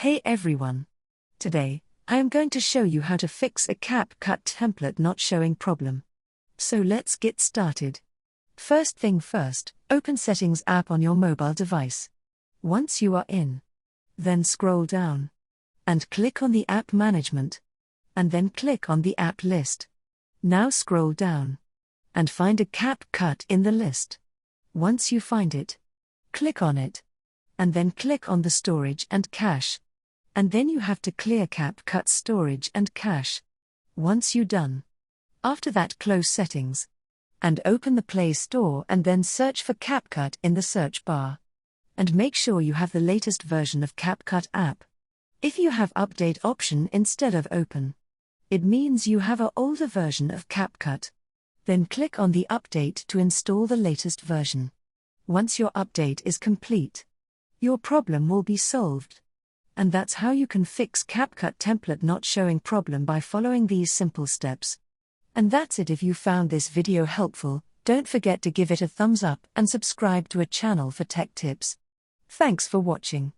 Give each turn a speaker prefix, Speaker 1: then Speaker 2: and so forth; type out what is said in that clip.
Speaker 1: Hey everyone! Today, I am going to show you how to fix a Capcut template not showing problem. So let's get started. First thing first, open Settings app on your mobile device. Once you are in, then scroll down and click on the app management, and then click on the app list. Now scroll down and find a Capcut in the list. Once you find it, click on it, and then click on the storage and cache. And then you have to clear Capcut storage and cache. Once you're done, after that close Settings and open the Play Store and then search for Capcut in the search bar. And make sure you have the latest version of Capcut app. If you have update option instead of open, it means you have an older version of Capcut. Then click on the update to install the latest version. Once your update is complete, your problem will be solved. And that's how you can fix Capcut template not showing problem by following these simple steps. And that's it. If you found this video helpful, don't forget to give it a thumbs up and subscribe to a channel for tech tips. Thanks for watching.